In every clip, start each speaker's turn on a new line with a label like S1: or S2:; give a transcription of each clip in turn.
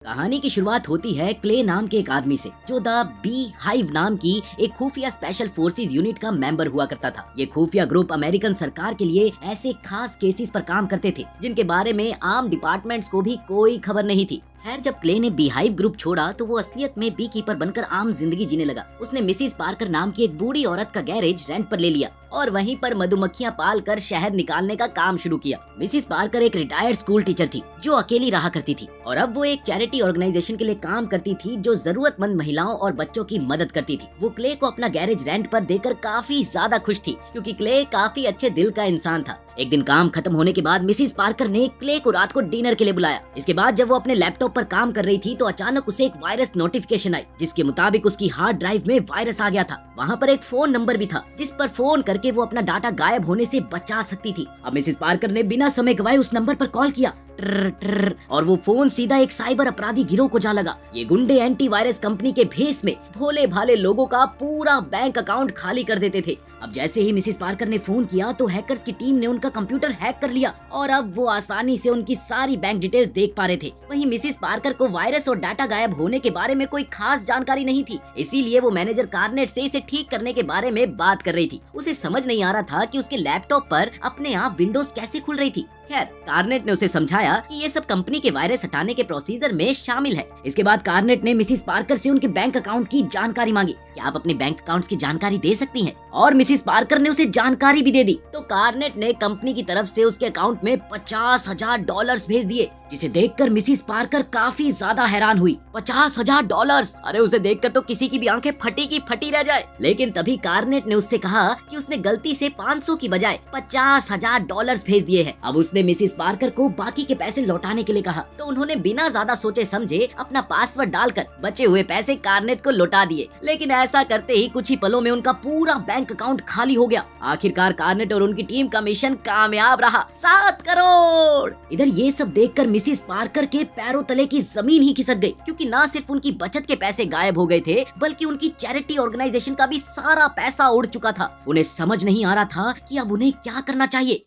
S1: कहानी की शुरुआत होती है क्ले नाम के एक आदमी से, जो द बी हाइव नाम की एक खुफिया स्पेशल फोर्सेस यूनिट का मेंबर हुआ करता था। ये खुफिया ग्रुप अमेरिकन सरकार के लिए ऐसे खास केसेस पर काम करते थे जिनके बारे में आम डिपार्टमेंट्स को भी कोई खबर नहीं थी। खैर, जब क्ले ने बी हाइव ग्रुप छोड़ा तो वो असलियत में बी कीपर बनकर आम जिंदगी जीने लगा। उसने मिसिस पार्कर नाम की एक बूढ़ी औरत का गैरेज रेंट पर ले लिया और वहीं पर मधुमक्खियां पाल कर शहद निकालने का काम शुरू किया। मिसिस पार्कर एक रिटायर्ड स्कूल टीचर थी जो अकेली रहा करती थी और अब वो एक चैरिटी ऑर्गेनाइजेशन के लिए काम करती थी जो जरूरतमंद महिलाओं और बच्चों की मदद करती थी। वो क्ले को अपना गैरेज रेंट पर देकर काफी ज्यादा खुश थी क्योंकि क्ले काफी अच्छे दिल का इंसान था। एक दिन काम खत्म होने के बाद मिसिस पार्कर ने क्ले को रात को डिनर के लिए बुलाया। इसके बाद जब वो अपने लैपटॉप पर काम कर रही थी तो अचानक उसे एक वायरस नोटिफिकेशन आई जिसके मुताबिक उसकी हार्ड ड्राइव में वायरस आ गया था। वहाँ पर एक फोन नंबर भी था जिस पर फोन करके वो अपना डाटा गायब होने से बचा सकती थी। अब मिसिस पार्कर ने बिना समय गवाए उस नंबर पर कॉल किया और वो फोन सीधा एक साइबर अपराधी गिरोह को जा लगा। ये गुंडे एंटीवायरस कंपनी के भेस में भोले भाले लोगों का पूरा बैंक अकाउंट खाली कर देते थे। अब जैसे ही मिसिस पार्कर ने फोन किया तो हैकर्स की टीम ने उनका कंप्यूटर हैक कर लिया और अब वो आसानी से उनकी सारी बैंक डिटेल्स देख पा रहे थे। वहीं मिसिस पार्कर को वायरस और डाटा गायब होने के बारे में कोई खास जानकारी नहीं थी, इसीलिए वो मैनेजर कार्नेट से इसे ठीक करने के बारे में बात कर रही थी। उसे समझ नहीं आ रहा था कि उसके लैपटॉप पर अपने आप विंडोज कैसे खुल रही थी। खैर, कार्नेट ने उसे समझाया कि ये सब कंपनी के वायरस हटाने के प्रोसीजर में शामिल है। इसके बाद कार्नेट ने मिसिस पार्कर से उनके बैंक अकाउंट की जानकारी मांगी। क्या आप अपने बैंक अकाउंट्स की जानकारी दे सकती हैं? और मिसिस पार्कर ने उसे जानकारी भी दे दी। तो कार्नेट ने कंपनी की तरफ से उसके अकाउंट में $50,000 भेज दिए, जिसे देखकर मिसिस पार्कर काफी ज्यादा हैरान हुई। $50,000! अरे उसे देखकर तो किसी की भी आंखें फटी की फटी रह जाए। लेकिन तभी कार्नेट ने उससे कहा कि उसने गलती से 500 की बजाय $50,000 भेज दिए हैं। अब उसने मिसिस पार्कर को बाकी के पैसे लौटाने के लिए कहा तो उन्होंने बिना ज्यादा सोचे समझे अपना पासवर्ड डालकर बचे हुए पैसे कार्नेट को लौटा दिए। लेकिन ऐसा करते ही कुछ ही पलों में उनका पूरा बैंक अकाउंट खाली हो गया। आखिरकार कार्नेट और उनकी टीम का मिशन कामयाब रहा। 7 करोड़! इधर ये सब देखकर मिसिस पार्कर के पैरों तले की जमीन ही खिसक गई, क्योंकि ना सिर्फ उनकी बचत के पैसे गायब हो गए थे बल्कि उनकी चैरिटी ऑर्गेनाइजेशन का भी सारा पैसा उड़ चुका था। उन्हें समझ नहीं आ रहा था कि अब उन्हें क्या करना चाहिए।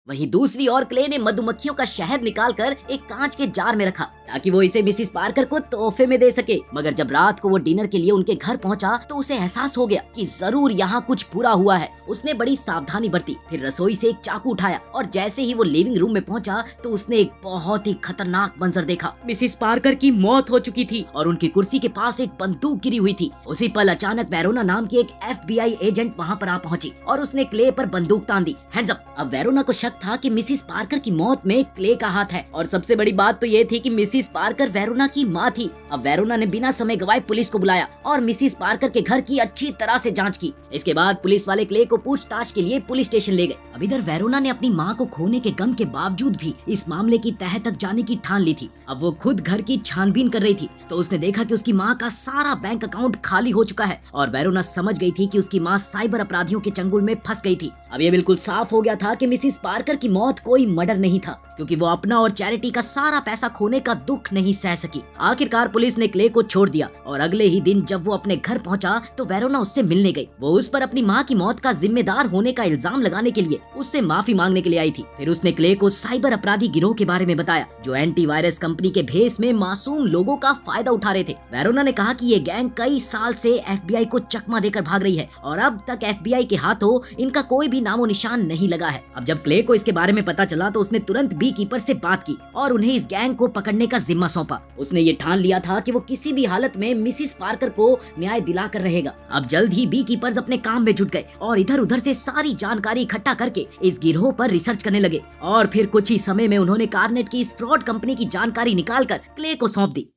S1: वहीं दूसरी ओर क्ले ने मधुमक्खियों का शहद निकालकर एक कांच के जार में रखा ताकि वो इसे मिसिस पार्कर को तोहफे में दे सके। मगर जब रात को वो डिनर के लिए उनके घर पहुंचा तो उसे एहसास हो गया कि जरूर यहाँ कुछ बुरा हुआ है। उसने बड़ी सावधानी बरती, फिर रसोई से एक चाकू उठाया और जैसे ही वो लिविंग रूम में पहुंचा तो उसने एक बहुत ही खतरनाक मंजर देखा। मिसिस पार्कर की मौत हो चुकी थी और उनकी कुर्सी के पास एक बंदूक गिरी हुई थी। उसी पल अचानक वेरोना नाम की एक FBI एजेंट वहाँ पर आ पहुंची और उसने क्ले पर बंदूक तान दी। Hands up! अब वेरोना को शक था कि मिसिस पार्कर की मौत में क्ले का हाथ है और सबसे बड़ी बात तो ये थी कि मिसिस पार्कर वेरोना की माँ थी। अब वेरोना ने बिना समय गवाए पुलिस को बुलाया और मिसिस पार्कर के घर की अच्छी तरह से जांच की। इसके बाद पुलिस वाले क्ले को पूछताछ के लिए पुलिस स्टेशन ले गए। अब इधर वेरोना ने अपनी माँ को खोने के गम के बावजूद भी इस मामले की तह तक जाने की ठान ली थी। अब वो खुद घर की छानबीन कर रही थी तो उसने देखा कि उसकी माँ का सारा बैंक अकाउंट खाली हो चुका है और वेरोना समझ गई थी कि उसकी माँ साइबर अपराधियों के चंगुल में फंस गई थी। अब ये बिल्कुल साफ हो गया था कि मिसिस पार्कर की मौत कोई मर्डर नहीं था, क्योंकि वो अपना और चैरिटी का सारा पैसा खोने का दुख नहीं सह सकी। आखिरकार पुलिस ने क्ले को छोड़ दिया और अगले ही दिन जब वो अपने घर पहुंचा तो वेरोना उससे मिलने गई। वो उस पर अपनी माँ की मौत का जिम्मेदार होने का इल्जाम लगाने के लिए उससे माफी मांगने के लिए आई थी। फिर उसने क्ले को साइबर अपराधी गिरोह के बारे में बताया जो एंटीवायरस कंपनी के भेस में मासूम लोगों का फायदा उठा रहे थे। वेरोना ने कहा कि ये गैंग कई साल से FBI को चकमा देकर भाग रही है और अब तक FBI के हाथों इनका कोई भी नामो निशान नहीं लगा है। अब जब क्ले को इसके बारे में पता चला तो उसने तुरंत बी कीपर से बात की और उन्हें इस गैंग को पकड़ने का जिम्मा सौंपा। उसने ये ठान लिया था कि वो किसी भी हालत में मिसिस पार्कर को न्याय दिलाकर रहेगा। अब जल्द ही बी कीपर्स अपने काम में जुट गए और इधर उधर से सारी जानकारी इकट्ठा करके इस गिरोह पर रिसर्च करने लगे और फिर कुछ ही समय में उन्होंने कार्नेट की इस फ्रॉड कंपनी की जानकारी निकालकर क्ले को सौंप दी।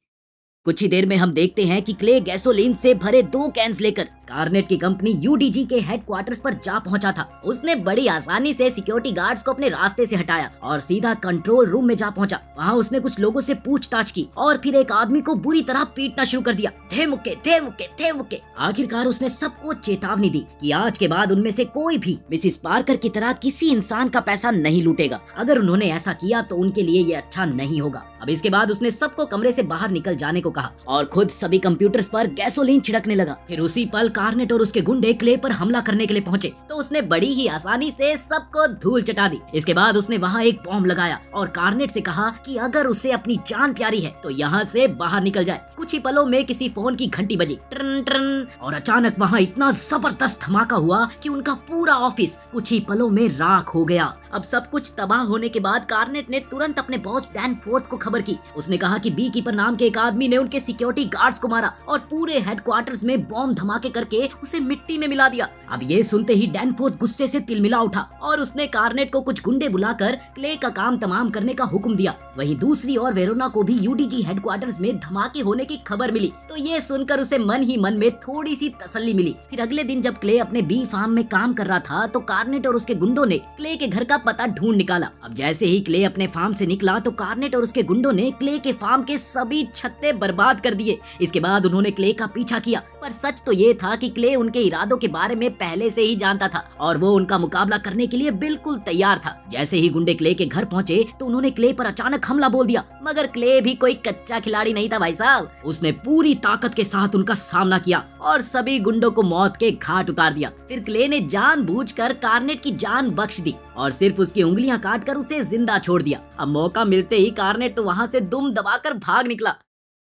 S1: कुछ ही देर में हम देखते हैं कि क्ले गैसोलीन से भरे 2 कैन्स लेकर कार्नेट की कंपनी UDG के हेडक्वार्टर्स पर जा पहुंचा था। उसने बड़ी आसानी से सिक्योरिटी गार्ड्स को अपने रास्ते से हटाया और सीधा कंट्रोल रूम में जा पहुंचा। वहां उसने कुछ लोगों से पूछताछ की और फिर एक आदमी को बुरी तरह पीटना शुरू कर दिया। थे मुक्के, थे मुक्के, थे मुक्के। आखिरकार उसने सबको चेतावनी दी कि आज के बाद उनमें से कोई भी मिसिस पार्कर की तरह किसी इंसान का पैसा नहीं लूटेगा। अगर उन्होंने ऐसा किया तो उनके लिए ये अच्छा नहीं होगा। अब इसके बाद उसने सबको कमरे से बाहर निकल जाने को कहा और खुद सभी कंप्यूटर्स पर गैसोलीन छिड़कने लगा। फिर उसी पल कार्नेट और उसके गुंडे क्ले पर हमला करने के लिए पहुंचे तो उसने बड़ी ही आसानी से सबको धूल चटा दी। इसके बाद उसने वहाँ एक बॉम्ब लगाया और कार्नेट से कहा कि अगर उसे अपनी जान प्यारी है तो यहाँ से बाहर निकल जाए। कुछ ही पलों में किसी फोन की घंटी बजी ट्रन ट्रन और अचानक वहाँ इतना जबरदस्त धमाका हुआ कि उनका पूरा ऑफिस कुछ ही पलों में राख हो गया। अब सब कुछ तबाह होने के बाद कार्नेट ने तुरंत अपने बॉस डैनफोर्थ को खबर की। उसने कहा कि बी कीपर नाम के एक आदमी ने उनके सिक्योरिटी गार्ड्स को मारा और पूरे हेडक्वार्टर्स में बॉम्ब धमाके करके उसे मिट्टी में मिला दिया। अब ये सुनते ही डैनफोर्थ गुस्से से तिलमिला उठा और उसने कार्नेट को कुछ गुंडे बुलाकर क्ले का काम तमाम करने का हुक्म दिया। वहीं दूसरी ओर वेरोना को भी यूडीजी हेडक्वार्टर्स में धमाके होने की खबर मिली तो ये सुनकर उसे मन ही मन में थोड़ी सी तसल्ली मिली। फिर अगले दिन जब क्ले अपने बी फार्म में काम कर रहा था तो कार्नेट और उसके गुंडों ने क्ले के घर का पता ढूंढ निकाला। अब जैसे ही क्ले अपने फार्म से निकला तो कार्नेट और उसके गुंडों ने क्ले के फार्म के सभी छत्ते बर्बाद कर दिए। इसके बाद उन्होंने क्ले का पीछा किया पर सच तो ये था कि क्ले उनके इरादों के बारे में पहले से ही जानता था और वो उनका मुकाबला करने के लिए बिल्कुल तैयार था। जैसे ही गुंडे क्ले के घर पहुंचे तो उन्होंने क्ले पर अचानक हमला बोल दिया मगर क्ले भी कोई कच्चा खिलाड़ी नहीं था भाई साहब। उसने पूरी ताकत के साथ उनका सामना किया और सभी गुंडों को मौत के घाट उतार दिया। फिर क्ले ने जानबूझकर कार्नेट की जान बख्श दी और सिर्फ उसकी उंगलियां काटकर उसे जिंदा छोड़ दिया। अब मौका मिलते ही कार्नेट तो वहां से दुम दबाकर भाग निकला।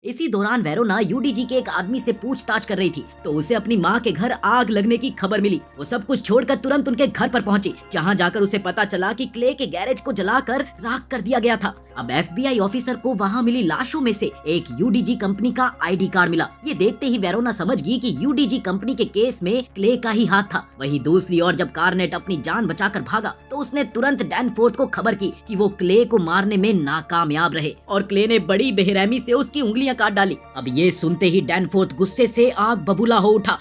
S1: इसी दौरान वेरोना यूडीजी के एक आदमी से पूछताछ कर रही थी तो उसे अपनी माँ के घर आग लगने की खबर मिली। वो सब कुछ छोड़कर तुरंत उनके घर पर पहुंची जहां जाकर उसे पता चला कि क्ले के गैरेज को जलाकर राख कर दिया गया था। अब एफबीआई ऑफिसर को वहां मिली लाशों में से एक यूडीजी कंपनी का आईडी कार्ड मिला। ये देखते ही वेरोना समझ गई कि यूडीजी कंपनी के केस में क्ले का ही हाथ था। वहीं दूसरी ओर जब कार्नेट अपनी जान बचाकर भागा तो उसने तुरंत डैनफोर्थ को खबर की कि वो क्ले को मारने में नाकामयाब रहे और क्ले ने बड़ी बेरहमी से उसकी उंगलियां काट डाली। अब ये सुनते ही डैनफोर्थ गुस्से से आग बबूला हो उठा।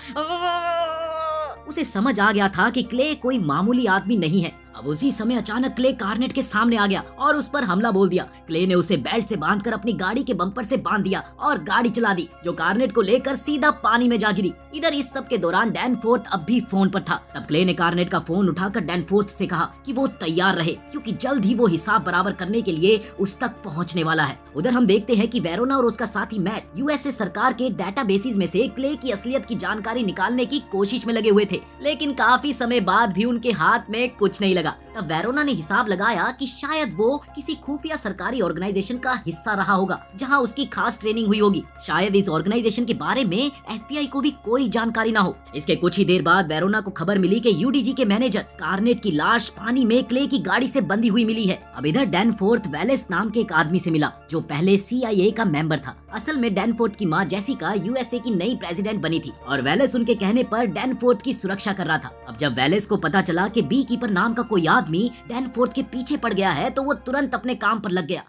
S1: उसे समझ आ गया था कि क्ले कोई मामूली आदमी नहीं है। अब उसी समय अचानक क्ले कार्नेट के सामने आ गया और उस पर हमला बोल दिया। क्ले ने उसे बेल्ट से बांधकर अपनी गाड़ी के बम्पर से बांध दिया और गाड़ी चला दी जो कार्नेट को लेकर सीधा पानी में जा गिरी। इधर इस सब के दौरान डैनफोर्थ अब भी फोन पर था। तब क्ले ने कार्नेट का फोन उठाकर डैनफोर्थ से कहा कि वो तैयार रहे क्योंकि जल्द ही वो हिसाब बराबर करने के लिए उस तक पहुंचने वाला है। उधर हम देखते हैं कि वेरोना और उसका साथी मैट यूएसए सरकार के डेटाबेसेस में से क्ले की असलियत की जानकारी निकालने की कोशिश में लगे हुए थे लेकिन काफी समय बाद भी उनके हाथ में कुछ नहीं लगा। तब वेरोना ने हिसाब लगाया कि शायद वो किसी खुफिया सरकारी ऑर्गेनाइजेशन का हिस्सा रहा होगा जहां उसकी खास ट्रेनिंग हुई होगी। शायद इस ऑर्गेनाइजेशन के बारे में एफबीआई को भी कोई जानकारी ना हो। इसके कुछ ही देर बाद वेरोना को खबर मिली कि यूडीजी के मैनेजर कार्नेट की लाश पानी में क्ले की गाड़ी से बंधी हुई मिली है। अब इधर डैनफोर्थ वेलेस नाम के एक आदमी से मिला जो पहले CIA का मेंबर था। असल में डैनफोर्थ की माँ जेसिका यूएसए की नई प्रेसिडेंट बनी थी और वेलेस उनके कहने पर डैनफोर्थ की सुरक्षा कर रहा था। अब जब वेलेस को पता चला कि बी कीपर नाम का कोई आदमी डैनफोर्थ के पीछे पड़ गया है तो वो तुरंत अपने काम पर लग गया।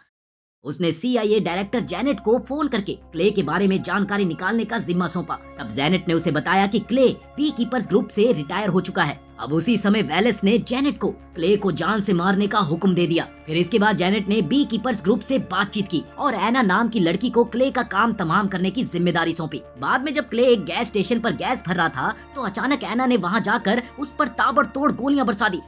S1: उसने CIA डायरेक्टर जेनेट को फोन करके क्ले के बारे में जानकारी निकालने का जिम्मा सौंपा। तब जेनेट ने उसे बताया कि क्ले बी कीपर्स ग्रुप से रिटायर हो चुका है। अब उसी समय वेलेस ने जेनेट को क्ले को जान से मारने का हुक्म दे दिया। फिर इसके बाद जेनेट ने बी कीपर्स ग्रुप से बातचीत की और एना नाम की लड़की को क्ले का काम तमाम करने की जिम्मेदारी सौंपी। बाद में जब क्ले एक गैस स्टेशन पर गैस भर रहा था तो अचानक एना ने वहां जाकर उस पर ताबड़तोड़ गोलियां बरसा दी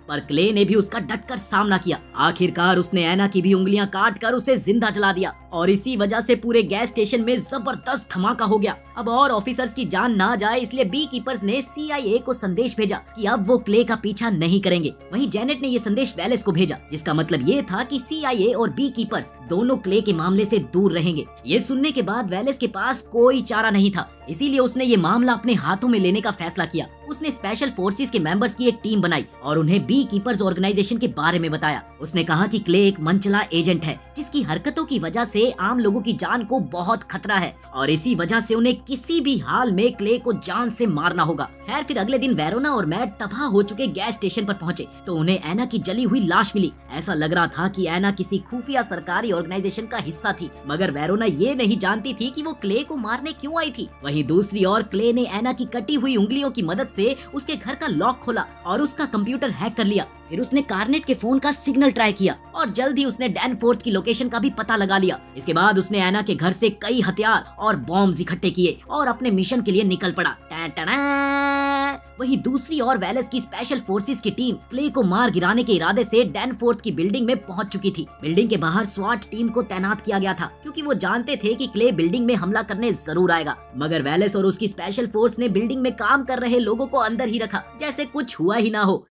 S1: पर क्ले ने भी उसका डटकर सामना किया। आखिरकार उसने एना की भी उंगलियां काट कर उसे जिंदा जला दिया और इसी वजह से पूरे गैस स्टेशन में जबरदस्त धमाका हो गया। अब और ऑफिसर्स की जान ना जाए इसलिए बी कीपर्स ने CIA को संदेश भेजा कि अब वो क्ले का पीछा नहीं करेंगे। वहीं जेनेट ने ये संदेश वेलेस को भेजा जिसका मतलब ये था कि CIA और बी कीपर्स दोनों क्ले के मामले से दूर रहेंगे। ये सुनने के बाद वेलेस के पास कोई चारा नहीं था, इसीलिए उसने ये मामला अपने हाथों में लेने का फैसला किया। उसने स्पेशल फोर्सेस के मेंबर्स की एक टीम बनाई और उन्हें बी कीपर्स ऑर्गेनाइजेशन के बारे में बताया। उसने कहा कि क्ले एक मनचला एजेंट है जिसकी हरकतों की वजह से आम लोगों की जान को बहुत खतरा है और इसी वजह से उन्हें किसी भी हाल में क्ले को जान से मारना होगा। खैर फिर अगले दिन वेरोना और मैट तबाह हो चुके गैस स्टेशन पर पहुंचे तो उन्हें एना की जली हुई लाश मिली। ऐसा लग रहा था कि एना किसी खुफिया सरकारी ऑर्गेनाइजेशन का हिस्सा थी मगर वेरोना ये नहीं जानती थी कि वो क्ले को मारने क्यों आई थी। वहीं दूसरी ओर क्ले ने एना की कटी हुई उंगलियों की मदद से उसके घर का लॉक खोला और उसका कंप्यूटर हैक कर लिया। फिर उसने कार्नेट के फोन का सिग्नल ट्राई किया और जल्द ही उसने डैनफोर्थ की लोकेशन का भी पता लगा लिया। इसके बाद उसने एना के घर से कई हथियार और बॉम्ब इकट्ठे किए और अपने मिशन के लिए निकल पड़ा। वहीं दूसरी ओर वेलेस की स्पेशल फोर्सेस की टीम क्ले को मार गिराने के इरादे से डैनफोर्थ की बिल्डिंग में पहुंच चुकी थी। बिल्डिंग के बाहर स्वाट टीम को तैनात किया गया था क्योंकि वो जानते थे कि क्ले बिल्डिंग में हमला करने जरूर आएगा। मगर वेलेस और उसकी स्पेशल फोर्स ने बिल्डिंग में काम कर रहे लोगों को अंदर ही रखा जैसे कुछ हुआ ही ना हो।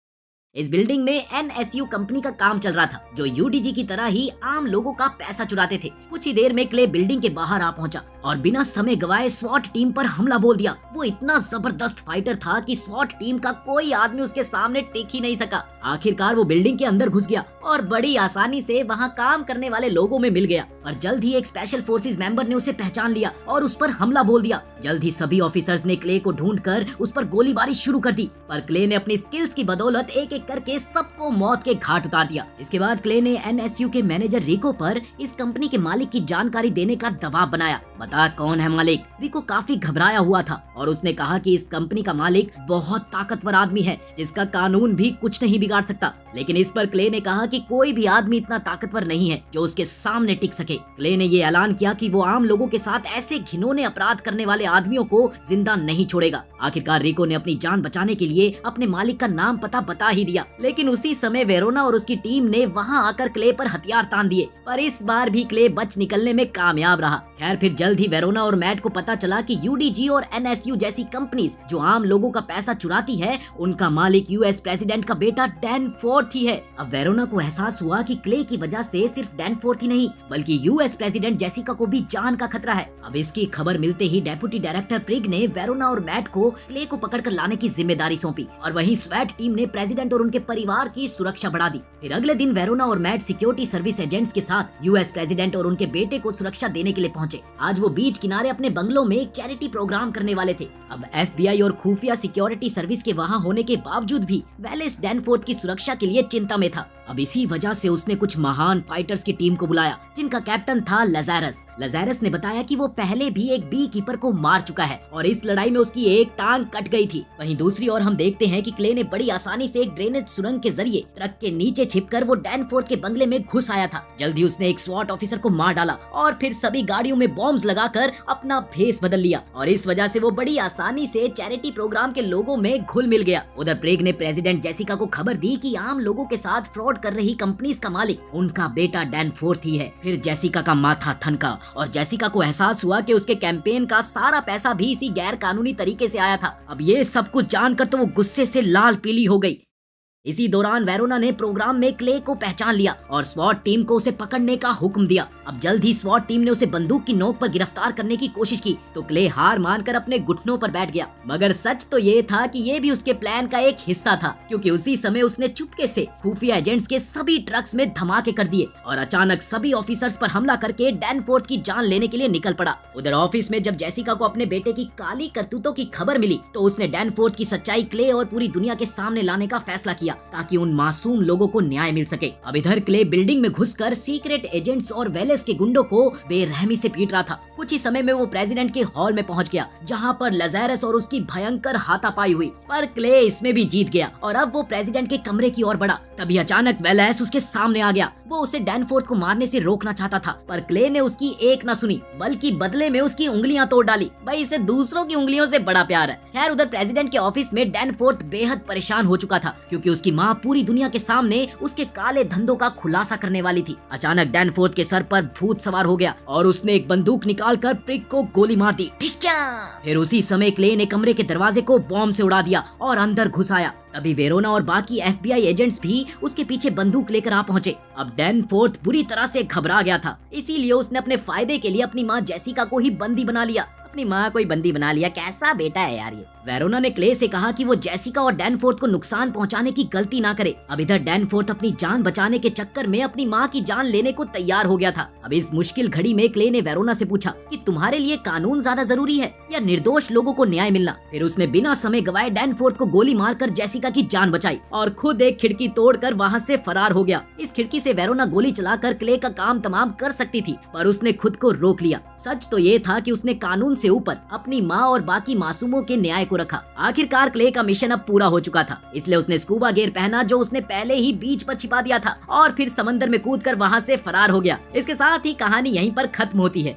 S1: इस बिल्डिंग में NSU कंपनी का काम चल रहा था जो UDG की तरह ही आम लोगों का पैसा चुराते थे। कुछ ही देर में क्ले बिल्डिंग के बाहर आ पहुंचा और बिना समय गवाए स्वॉट टीम पर हमला बोल दिया। वो इतना जबरदस्त फाइटर था कि स्वॉट टीम का कोई आदमी उसके सामने टिक ही नहीं सका। आखिरकार वो बिल्डिंग के अंदर घुस गया और बड़ी आसानी से वहां काम करने वाले लोगों में मिल गया। पर जल्द ही एक स्पेशल फोर्सेस मेंबर ने उसे पहचान लिया और उस पर हमला बोल दिया। जल्द ही सभी ऑफिसर्स ने क्ले को ढूंढकर उस पर गोलीबारी शुरू कर दी, पर क्ले ने अपनी स्किल्स की बदौलत एक एक करके सबको मौत के घाट उतार दिया। इसके बाद क्ले ने NSU के मैनेजर रिको पर इस कंपनी के मालिक की जानकारी देने का दबाव बनाया। बता कौन है मालिक? रिको काफी घबराया हुआ था और उसने कहा कि इस कंपनी का मालिक बहुत ताकतवर आदमी है जिसका कानून भी कुछ नहीं बिगाड़ सकता। लेकिन इस पर क्ले ने कहा कि कोई भी आदमी इतना ताकतवर नहीं है जो उसके सामने टिक सके। क्ले ने ये ऐलान किया कि वो आम लोगों के साथ ऐसे घिनौने अपराध करने वाले आदमियों को जिंदा नहीं छोड़ेगा। आखिरकार रिको ने अपनी जान बचाने के लिए अपने मालिक का नाम पता बता ही दिया। लेकिन उसी समय वेरोना और उसकी टीम ने वहां आकर क्ले पर हथियार तान दिए, पर इस बार भी क्ले बच निकलने में कामयाब रहा। खैर फिर जल्द ही वेरोना और मैट को पता चला कि UDG और NSU जैसी कंपनीज जो आम लोगों का पैसा चुराती है उनका मालिक US प्रेसिडेंट का बेटा डैनफोर्थ ही है। अब वेरोना को एहसास हुआ कि क्ले की वजह से सिर्फ डैनफोर्थ ही नहीं बल्कि US प्रेसिडेंट जेसिका को भी जान का खतरा है। अब इसकी खबर मिलते ही डेप्यूटी डायरेक्टर प्रिग ने वेरोना और मैट को क्ले को पकड़कर लाने की जिम्मेदारी सौंपी और वहीं स्वैट टीम ने प्रेसिडेंट और उनके परिवार की सुरक्षा बढ़ा दी। फिर अगले दिन वेरोना और मैट सिक्योरिटी सर्विस एजेंट्स के साथ US प्रेसिडेंट और उनके बेटे को सुरक्षा देने के लिए पहुंचे। आज वो बीच किनारे अपने बंगलों में एक चैरिटी प्रोग्राम करने वाले थे। अब FBI और खुफिया सिक्योरिटी सर्विस के वहां होने के बावजूद भी वेलेस डैनफोर्थ की सुरक्षा के लिए चिंता में था। अब इसी वजह से उसने कुछ महान फाइटर्स की टीम को बुलाया जिनका कैप्टन था लजारस। लजारस ने बताया कि वो पहले भी एक बी कीपर को मार चुका है और इस लड़ाई में उसकी एक टांग कट गई थी। वहीं दूसरी ओर हम देखते हैं कि क्ले ने बड़ी आसानी से एक ड्रेनेज सुरंग के जरिए ट्रक के नीचे छिपकर वो डैनफोर्थ के बंगले में घुस आया था। जल्दी उसने एक स्वॉट ऑफिसर को मार डाला और फिर सभी गाड़ियों में बॉम्ब्स लगाकर अपना भेस बदल लिया और इस वजह से वो बड़ी आसानी से चैरिटी प्रोग्राम के लोगों में घुल मिल गया। उधर प्रेग ने प्रेसिडेंट जेसिका को खबर दी कि आम लोगों के साथ फ्रॉड कर रही कंपनीज का मालिक उनका बेटा डैनफोर्थ ही है। फिर जेसिका का माथा थनका और जेसिका को एहसास हुआ कि उसके कैंपेन का सारा पैसा भी इसी गैर कानूनी तरीके से आया था। अब ये सब कुछ जानकर तो वो गुस्से से लाल पीली हो गई। इसी दौरान वेरोना ने प्रोग्राम में क्ले को पहचान लिया और स्वॉट टीम को उसे पकड़ने का हुक्म दिया। अब जल्द ही स्वॉट टीम ने उसे बंदूक की नोक पर गिरफ्तार करने की कोशिश की तो क्ले हार मानकर अपने घुटनों पर बैठ गया। मगर सच तो ये था कि ये भी उसके प्लान का एक हिस्सा था क्योंकि उसी समय उसने चुपके से खुफिया एजेंट्स के सभी ट्रक्स में धमाके कर दिए और अचानक सभी ऑफिसर्स पर हमला करके डैनफोर्थ की जान लेने के लिए निकल पड़ा। उधर ऑफिस में जब जेसिका को अपने बेटे की काली करतूतों की खबर मिली तो उसने डैनफोर्थ की सच्चाई क्ले और पूरी दुनिया के सामने लाने का फैसला किया ताकि उन मासूम लोगों को न्याय मिल सके। अब इधर क्ले बिल्डिंग में घुसकर सीक्रेट एजेंट्स और वेलेस के गुंडों को बेरहमी से पीट रहा था। कुछ ही समय में वो प्रेसिडेंट के हॉल में पहुंच गया जहां पर लजारस और उसकी भयंकर हाथापाई हुई, पर क्ले इसमें भी जीत गया और अब वो प्रेसिडेंट के कमरे की ओर बढ़ा। तभी अचानक वेलेस उसके सामने आ गया। वो उसे डैनफोर्थ को मारने से रोकना चाहता था पर क्ले ने उसकी एक न सुनी बल्कि बदले में उसकी उंगलियां तोड़ डाली। भाई इसे दूसरों की उंगलियों से बड़ा प्यार है। खैर उधर प्रेसिडेंट के ऑफिस में डैनफोर्थ बेहद परेशान हो चुका था क्योंकि उसकी माँ पूरी दुनिया के सामने उसके काले धंधों का खुलासा करने वाली थी। अचानक डैनफोर्थ के सर पर भूत सवार हो गया और उसने एक बंदूक निकालकर प्रिग को गोली मार दी। फिर उसी समय क्ले ने कमरे के दरवाजे को बॉम्ब से उड़ा दिया और अंदर घुस आया। तभी वेरोना और बाकी FBI एजेंट्स भी उसके पीछे बंदूक लेकर आ पहुंचे। अब डैनफोर्थ बुरी तरह से घबरा गया था, इसीलिए उसने अपने फायदे के लिए अपनी माँ जेसिका को ही बंदी बना लिया। अपनी माँ को ही बंदी बना लिया, कैसा बेटा है यार ये। वेरोना ने क्ले से कहा कि वो जेसिका और डैनफोर्थ को नुकसान पहुंचाने की गलती ना करे। अब इधर डैनफोर्थ अपनी जान बचाने के चक्कर में अपनी माँ की जान लेने को तैयार हो गया था। अब इस मुश्किल घड़ी में क्ले ने वेरोना से पूछा कि तुम्हारे लिए कानून ज्यादा जरूरी है या निर्दोष लोगों को न्याय मिलना। फिर उसने बिना समय गवाए डैनफोर्थ को गोली मारकर जेसिका की जान बचाई और खुद एक खिड़की तोड़कर वहाँ से फरार हो गया। इस खिड़की से वेरोना गोली चलाकर क्ले का काम तमाम कर सकती थी पर उसने खुद को रोक लिया। सच तो ये था कि उसने कानून से ऊपर अपनी माँ और बाकी मासूमों के न्याय को रखा। आखिरकार क्ले का मिशन अब पूरा हो चुका था, इसलिए उसने स्कूबा गियर पहना जो उसने पहले ही बीच पर छिपा दिया था और फिर समंदर में कूदकर वहाँ से फरार हो गया। इसके साथ ही कहानी यहीं पर खत्म होती है।